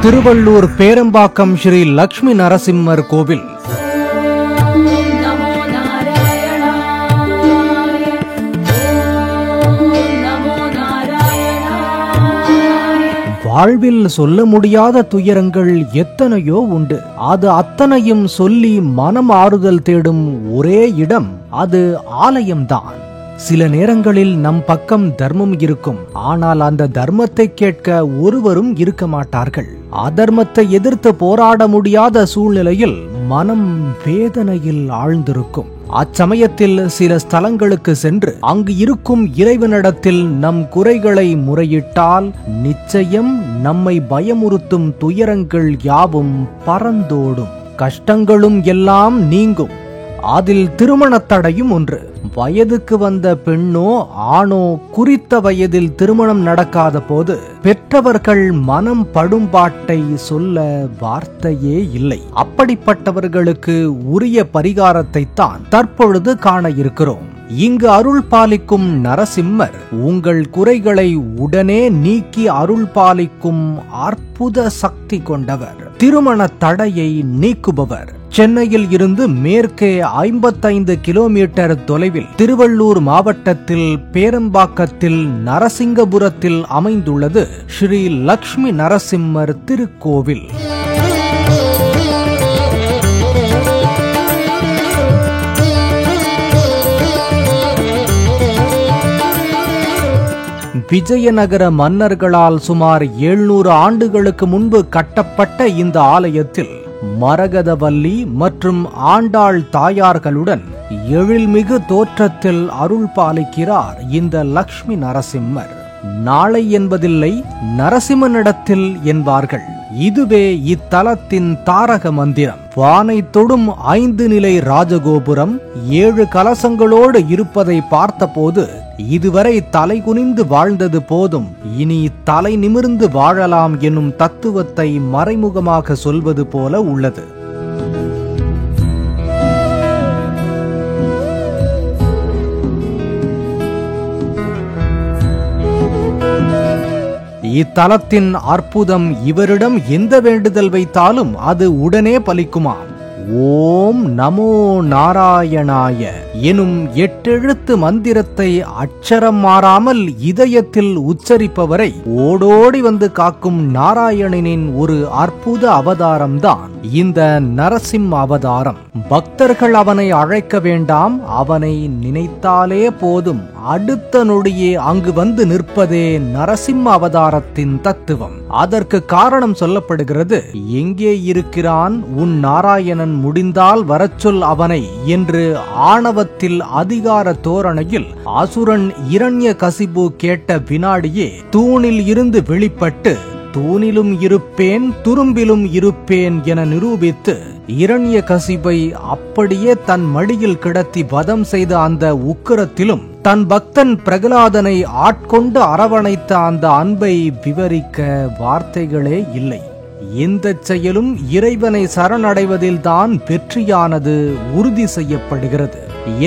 திருவள்ளூர் பேரம்பாக்கம் ஸ்ரீ லக்ஷ்மி நரசிம்மர் கோவில். வாழ்வில் சொல்ல முடியாத துயரங்கள் எத்தனையோ உண்டு. அது அத்தனையும் சொல்லி மனம் ஆறுதல் தேடும் ஒரே இடம் அது ஆலயம்தான். சில நேரங்களில் நம் பக்கம் தர்மம் இருக்கும், ஆனால் அந்த தர்மத்தை கேட்க ஒருவரும் இருக்க மாட்டார்கள். அதர்மத்தை எதிர்த்து போராட முடியாத சூழ்நிலையில் மனம் வேதனையில் ஆழ்ந்திருக்கும். அச்சமயத்தில் சில ஸ்தலங்களுக்கு சென்று அங்கு இருக்கும் இறைவனிடத்தில் நம் குறைகளை முறையிட்டால் நிச்சயம் நம்மை பயமுறுத்தும் துயரங்கள் யாவும் பறந்தோடும், கஷ்டங்களும் எல்லாம் நீங்கும். அதில் திருமணத் தடையும் ஒன்று. வயதுக்கு வந்த பெண்ணோ ஆணோ குறித்த வயதில் திருமணம் நடக்காத போது பெற்றவர்கள் மனம் படும்பாட்டை சொல்ல வார்த்தையே இல்லை. அப்படிப்பட்டவர்களுக்கு உரிய பரிகாரத்தை தான் தற்பொழுது காண இருக்கிறோம். இங்கு அருள் பாலிக்கும் நரசிம்மர் உங்கள் குறைகளை உடனே நீக்கி அருள் பாலிக்கும் அற்புத சக்தி கொண்டவர். திருமண தடையை நீக்குபவர். சென்னையில் இருந்து மேற்கே 55 கிலோமீட்டர் தொலைவில் திருவள்ளூர் மாவட்டத்தில் பேரம்பாக்கத்தில் நரசிங்கபுரத்தில் அமைந்துள்ளது ஸ்ரீ லக்ஷ்மி நரசிம்மர் திருக்கோவில். விஜயநகர மன்னர்களால் சுமார் 700 ஆண்டுகளுக்கு முன்பு கட்டப்பட்ட இந்த ஆலயத்தில் மரகதவல்லி மற்றும் ஆண்டாள் தாயார்களுடன் எழில்மிகு தோற்றத்தில் அருள் பாலிக்கிறார் இந்த லக்ஷ்மி நரசிம்மர். நாளை என்பதில்லை, நரசிம்மனிடத்தில் என்பார்கள். இதுவே இத்தலத்தின் தாரக மந்திரம். வானை தொடும் 5 நிலை ராஜகோபுரம் 7 கலசங்களோடு இருப்பதை பார்த்தபோது இதுவரை தலை குனிந்து வாழ்ந்தது போதும், இனி தலை நிமிர்ந்து வாழலாம் என்னும் தத்துவத்தை மறைமுகமாக சொல்வது போல உள்ளது. இத்தலத்தின் அற்புதம் இவரிடம் எந்த வேண்டுதல் வைத்தாலும் அது உடனே பலிக்குமாம். ஓம் நமோ நாராயணாய எனும் 8 எழுத்து மந்திரத்தை அட்சரம் மாறாமல் இதயத்தில் உச்சரிப்பவரை ஓடோடி வந்து காக்கும் நாராயணனின் ஒரு அற்புத அவதாரம்தான் இந்த நரசிம்ம அவதாரம். பக்தர்கள் அவனை அழைக்க வேண்டாம், அவனை நினைத்தாலே போதும், அடுத்த நொடியே அங்கு வந்து நிற்பதே நரசிம்ம அவதாரத்தின் தத்துவம். அதற்கு காரணம் சொல்லப்படுகிறது. எங்கே இருக்கிறான் உன் நாராயணன், முடிந்தால் வரச்சொல் அவனை என்று ஆணவத்தில் அதிகார தோரணையில் அசுரன் இரண்யகசிபு கேட்ட வினாடியே தூணில் இருந்து வெளிப்பட்டு தூணிலும் இருப்பேன் துரும்பிலும் இருப்பேன் என நிரூபித்து இரண்யகசிபை அப்படியே தன் மடியில் கிடத்தி வதம் செய்த அந்த உக்கிரத்திலும் தன் பக்தன் பிரகலாதனை ஆட்கொண்டு அரவணைத்த அந்த அன்பை விவரிக்க வார்த்தைகளே இல்லை. எந்த செயலும் இறைவனை சரணடைவதில்தான் வெற்றியானது உறுதி செய்யப்படுகிறது.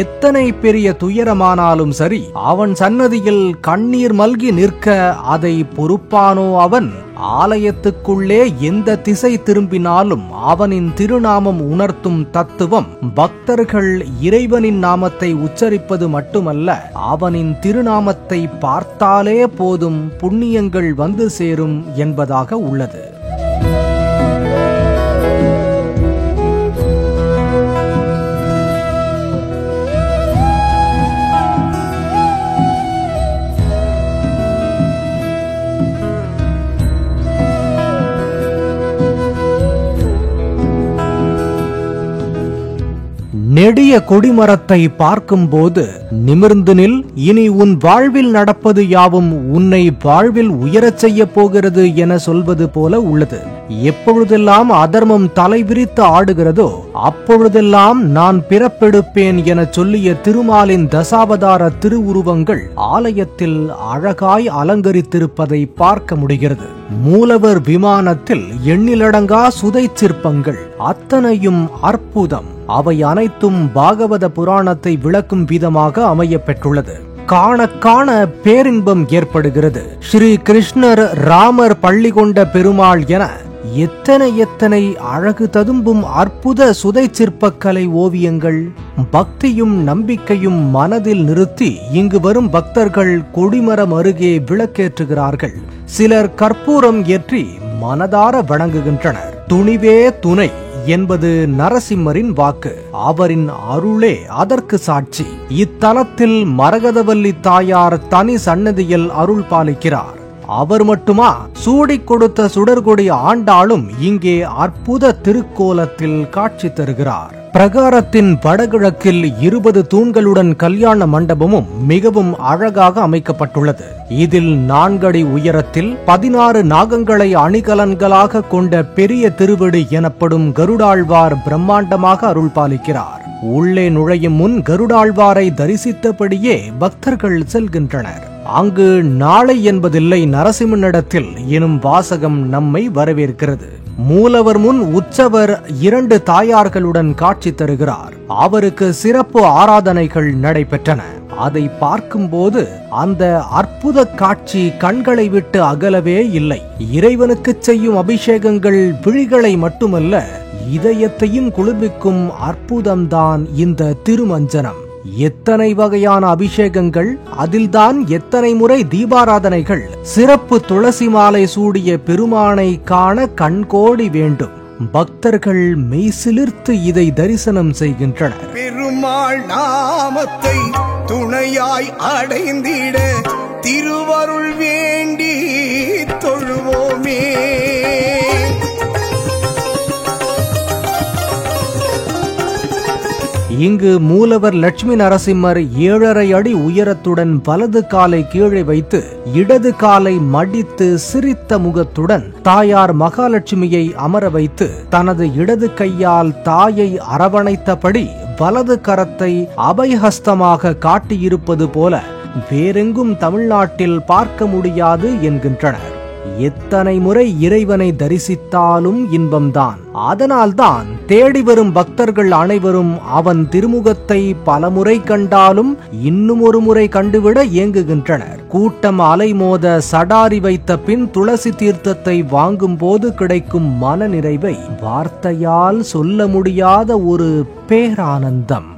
எத்தனை பெரிய துயரமானாலும் சரி, அவன் சன்னதியில் கண்ணீர் மல்கி நிற்க அதை பொறுப்பானோ அவன்? ஆலயத்துக்குள்ளே எந்த திசை திரும்பினாலும் அவனின் திருநாமம் உணர்த்தும் தத்துவம் பக்தர்கள் இறைவனின் நாமத்தை உச்சரிப்பது மட்டுமல்ல, அவனின் திருநாமத்தை பார்த்தாலே போதும் புண்ணியங்கள் வந்து சேரும் என்பதாக உள்ளது. நெடிய கொடிமரத்தை பார்க்கும்போது நிமிர்ந்து நில், இனி உன் வாழ்வில் நடப்பது யாவும் உன்னை வாழ்வில் உயரச் செய்ய போகிறது என சொல்வது போல உள்ளது. எப்பொழுதெல்லாம் அதர்மம் தலை விரித்து ஆடுகிறதோ அப்பொழுதெல்லாம் நான் பிறப்பெடுப்பேன் என சொல்லிய திருமாலின் தசாவதார திருவுருவங்கள் ஆலயத்தில் அழகாய் அலங்கரித்திருப்பதை பார்க்க முடிகிறது. மூலவர் விமானத்தில் எண்ணிலடங்கா சுதை சிற்பங்கள், அத்தனையும் அற்புதம். அவை அனைத்தும் பாகவத புராணத்தை விளக்கும் விதமாக அமைய பெற்றுள்ளது. காண காண பேரின்பம் ஏற்படுகிறது. ஸ்ரீ கிருஷ்ணர், ராமர், பள்ளி கொண்ட பெருமாள் என எத்தனை எத்தனை அழகு ததும்பும் அற்புத சுதை சிற்பக்கலை ஓவியங்கள்! பக்தியும் நம்பிக்கையும் மனதில் நிறுத்தி இங்கு வரும் பக்தர்கள் கொடிமரம் அருகே விளக்கேற்றுகிறார்கள். சிலர் கற்பூரம் ஏற்றி மனதார வணங்குகின்றனர். துணிவே துணை என்பது நரசிம்மரின் வாக்கு. அவரின் அருளே அதற்கு சாட்சி. இத்தலத்தில் மரகதவல்லி தாயார் தனி சன்னதியில் அருள் பாலிக்கிறார். அவர் மட்டுமா, சூடிக் கொடுத்த சுடர்கொடி ஆண்டாளும் இங்கே அற்புத திருக்கோலத்தில் காட்சி தருகிறார். பிரகாரத்தின் வடகிழக்கில் 20 தூண்களுடன் கல்யாண மண்டபமும் மிகவும் அழகாக அமைக்கப்பட்டுள்ளது. இதில் 4 அடி உயரத்தில் 16 நாகங்களை அணிகலன்களாக கொண்ட பெரிய திருவடி எனப்படும் கருடாழ்வார் பிரம்மாண்டமாக அருள் பாலிக்கிறார். உள்ளே நுழையும் முன் கருடாழ்வாரை தரிசித்தபடியே பக்தர்கள் செல்கின்றனர். அங்கு நாளை என்பதில்லை நரசிம்மனிடத்தில் எனும் வாசகம் நம்மை வரவேற்கிறது. மூலவர் முன் உற்சவர் 2 தாயார்களுடன் காட்சி தருகிறார். அவருக்கு சிறப்பு ஆராதனைகள் நடைபெற்றன. அதை பார்க்கும்போது அந்த அற்புத காட்சி கண்களை விட்டு அகலவே இல்லை. இறைவனுக்கு செய்யும் அபிஷேகங்கள் விழிகளை மட்டுமல்ல, இதயத்தையும் குளிர்விக்கும் அற்புதம்தான் இந்த திருமஞ்சனம். எத்தனை வகையான அபிஷேகங்கள், அதில்தான் எத்தனை முறை தீபாராதனைகள்! சிறப்பு துளசி மாலை சூடிய பெருமானை காண கண்கோடி வேண்டும். பக்தர்கள் மெய்சிலிர்த்து இதை தரிசனம் செய்கின்றனர். பெருமாள் நாமத்தை துணையாய் அடைந்திட திருவருள் வேண்டி தொழுவோமே. இங்கு மூலவர் லட்சுமி நரசிம்மர் 7.5 அடி உயரத்துடன் வலது காலை கீழே வைத்து இடது காலை மடித்து சிரித்த முகத்துடன் தாயார் மகாலட்சுமியை அமர வைத்து தனது இடது கையால் தாயை அரவணைத்தபடி வலது கரத்தை அபயஹஸ்தமாக காட்டியிருப்பது போல வேறெங்கும் தமிழ்நாட்டில் பார்க்க முடியாது என்கின்றனர். எத்தனை முறை இறைவனை தரிசித்தாலும் இன்பம்தான். அதனால்தான் தேடி வரும் பக்தர்கள் அனைவரும் அவன் திருமுகத்தை பலமுறை கண்டாலும் இன்னும் ஒரு முறை கண்டுவிட ஏங்குகின்றனர். கூட்டம் அலைமோத சடாரி வைத்த பின் துளசி தீர்த்தத்தை வாங்கும் போது கிடைக்கும் மன நிறைவை வார்த்தையால் சொல்ல முடியாத ஒரு பேரானந்தம்.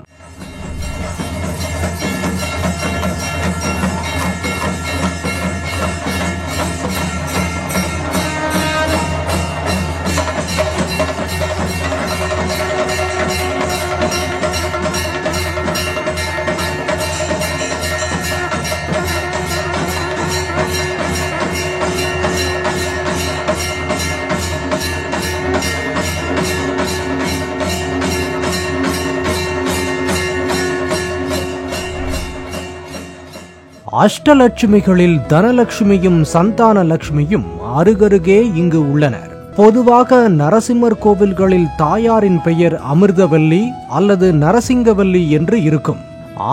அஷ்டலட்சுமிகளில் தனலட்சுமியும் சந்தான லட்சுமியும் அருகருகே இங்கு உள்ளனர். பொதுவாக நரசிம்மர் கோவில்களில் தாயாரின் பெயர் அமிர்தவல்லி அல்லது நரசிங்கவல்லி என்று இருக்கும்.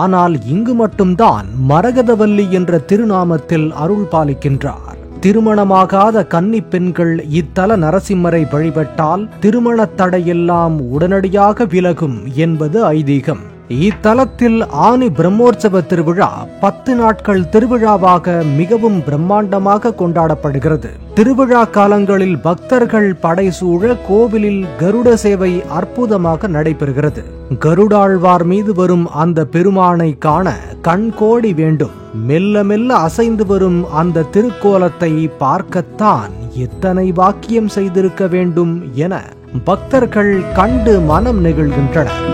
ஆனால் இங்கு மட்டும்தான் மரகதவல்லி என்ற திருநாமத்தில் அருள் பாலிக்கின்றார். திருமணமாகாத கன்னி பெண்கள் இத்தல நரசிம்மரை வழிபட்டால் திருமண தடையெல்லாம் உடனடியாக விலகும் என்பது ஐதீகம். இத்தலத்தில் ஆனி பிரம்மோற்சவ திருவிழா 10 நாட்கள் திருவிழாவாக மிகவும் பிரம்மாண்டமாக கொண்டாடப்படுகிறது. திருவிழா காலங்களில் பக்தர்கள் படைசூழ கோவிலில் கருட சேவை அற்புதமாக நடைபெறுகிறது. கருடாழ்வார் மீது வரும் அந்த பெருமானை காண கண்கோடி வேண்டும். மெல்ல மெல்ல அசைந்து வரும் அந்த திருக்கோலத்தை பார்க்கத்தான் எத்தனை வாக்கியம் செய்திருக்க வேண்டும் என பக்தர்கள் கண்டு மனம் நெகிழ்கின்றனர்.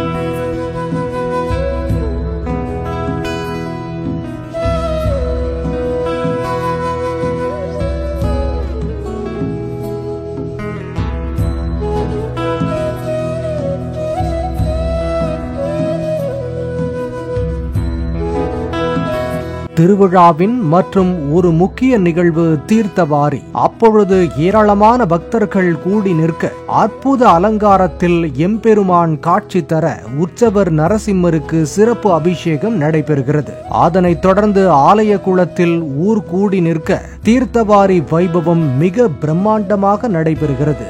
திருவிழாவின் மற்றும் ஒரு முக்கிய நிகழ்வு தீர்த்தவாரி. அப்பொழுது ஏராளமான பக்தர்கள் கூடி நிற்க அற்புத அலங்காரத்தில் எம்பெருமான் காட்சி தர உற்சவர் நரசிம்மருக்கு சிறப்பு அபிஷேகம் நடைபெறுகிறது. அதனைத் தொடர்ந்து ஆலய குளத்தில் ஊர் கூடி நிற்க தீர்த்தவாரி வைபவம் மிக பிரம்மாண்டமாக நடைபெறுகிறது.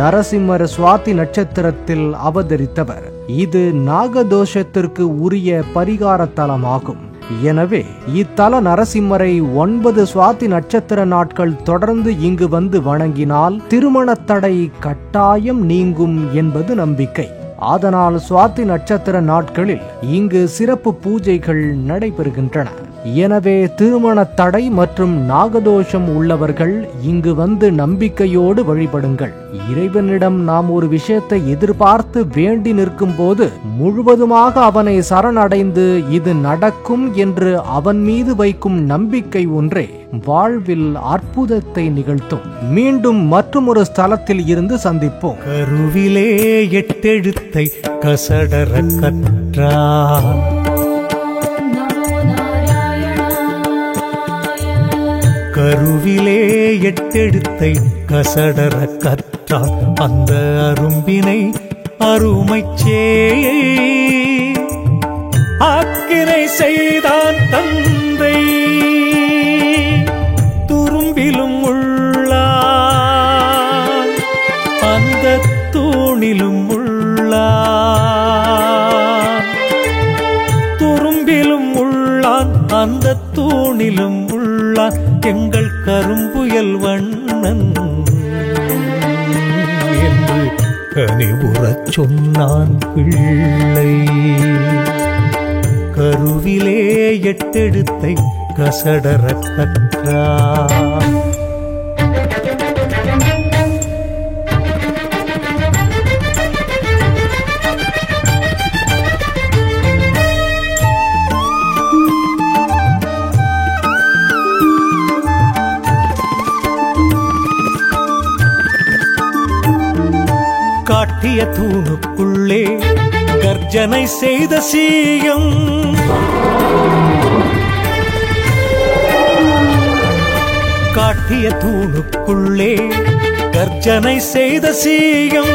நரசிம்மர் சுவாதி நட்சத்திரத்தில் அவதரித்தவர். இது நாகதோஷத்திற்கு உரிய பரிகார தலமாகும். எனவே இத்தல நரசிம்மரை 9 சுவாதி நட்சத்திர நாட்கள் தொடர்ந்து இங்கு வந்து வணங்கினால் திருமண தடை கட்டாயம் நீங்கும் என்பது நம்பிக்கை. அதனால் சுவாதி நட்சத்திர நாட்களில் இங்கு சிறப்பு பூஜைகள் நடைபெறுகின்றன. எனவே திருமண தடை மற்றும் நாகதோஷம் உள்ளவர்கள் இங்கு வந்து நம்பிக்கையோடு வழிபடுங்கள். இறைவனிடம் நாம் ஒரு விஷயத்தை எதிர்பார்த்து வேண்டி நிற்கும் போது முழுவதுமாக அவனை சரணடைந்து இது நடக்கும் என்று அவன் மீது வைக்கும் நம்பிக்கை ஒன்றே வாழ்வில் அற்புதத்தை நிகழ்த்தும். மீண்டும் மற்றொரு ஸ்தலத்தில் இருந்து சந்திப்போம். கருவிலே 8 எழுத்தை கசடர கற்றார், கருவிலே 8 எழுத்தை கசடர கற்றார், அந்த அரும்பினை அருமைச்சே ஆக்கினை செய்தான் தந்தை. துரும்பிலும் உள்ளான் அந்த தூணிலும் உள்ளான், துரும்பிலும் உள்ளான் அந்த தூணிலும் உள்ளான் எங்கள் கரும்புயல் வண்ணன் என்று கனிவுறச் சொன்னான் பிள்ளை. கருவிலே 8 எழுத்தை கசடர கற்றார். காட்டிய தூணுக்குள்ளே கர்ஜனை செய்த சீயம், காட்டிய தூணுக்குள்ளே கர்ஜனை செய்த சீயம்,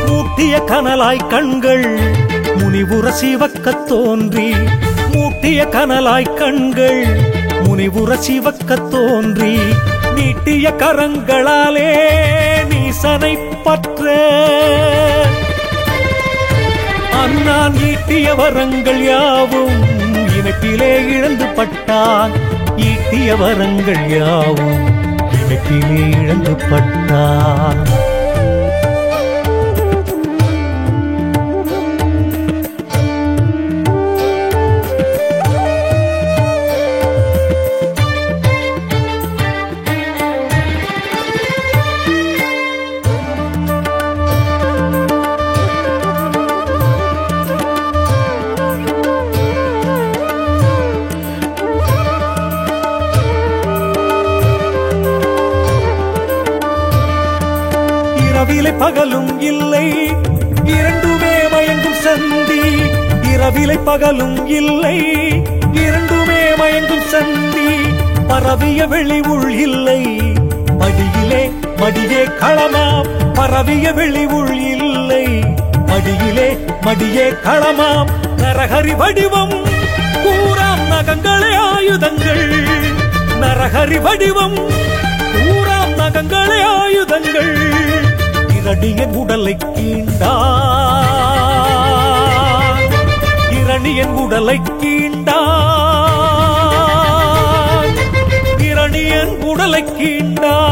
மூட்டிய கனலாய் கண்கள் முனிவுற சிவக்கத் தோன்றி, மூட்டிய கனலாய் கண்கள் முனிவுற சிவக்கத் தோன்றி, நீட்டிய கரங்களாலே நீசனை பற்ற அண்ணான் ஈட்டிய வரங்கள் யாவும் இணைப்பிலே இழந்து பட்டான், ஈட்டிய வரங்கள் யாவும் இணைப்பிலே இழந்து பட்டான். இரவிலே பகலும் இல்லை இரண்டுமே மயங்கும் சந்தி, இரவிலே பகலும் இல்லை இரண்டுமே மயங்கும் சந்தி, பரவிய வெளி உள் இல்லை மடியிலே மடியே களமாம், பரவிய வெளி உள் இல்லை மடியிலே மடியே களமாம், நரஹரி வடிவம் கூறாம் நகங்களே ஆயுதங்கள், நரஹரி வடிவம் கூறாம் நகங்களே ஆயுதங்கள், இரணியன் உடலை கீண்டான், இரணியன் உடலை கீண்டான், இரணியன் உடலை கீண்டான்.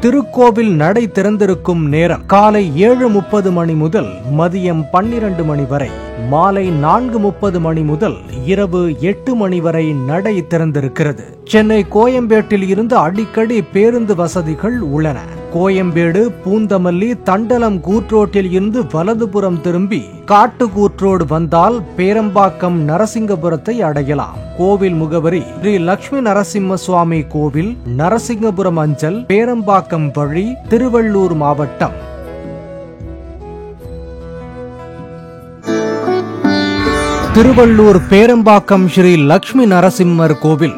திருக்கோவில் நடை திறந்திருக்கும் நேரம் காலை 7:30 மணி முதல் மதியம் 12 மணி வரை, மாலை 4:30 மணி முதல் இரவு 8 மணி வரை நடை திறந்திருக்கிறது. சென்னை கோயம்பேட்டில் இருந்து அடிக்கடி பேருந்து வசதிகள் உள்ளன. கோயம்பேடு, பூந்தமல்லி, தண்டலம் கூட்ரோட்டில் இருந்து வலதுபுறம் திரும்பி காட்டுக்கூற்றோடு வந்தால் பேரம்பாக்கம் நரசிங்கபுரத்தை அடையலாம். கோவில் முகவரி ஸ்ரீ லட்சுமி நரசிம்ம சுவாமி கோவில், நரசிங்கபுரம் அஞ்சல், பேரம்பாக்கம் வழி, திருவள்ளூர் மாவட்டம். திருவள்ளூர் பேரம்பாக்கம் ஸ்ரீ லட்சுமி நரசிம்மர் கோவில்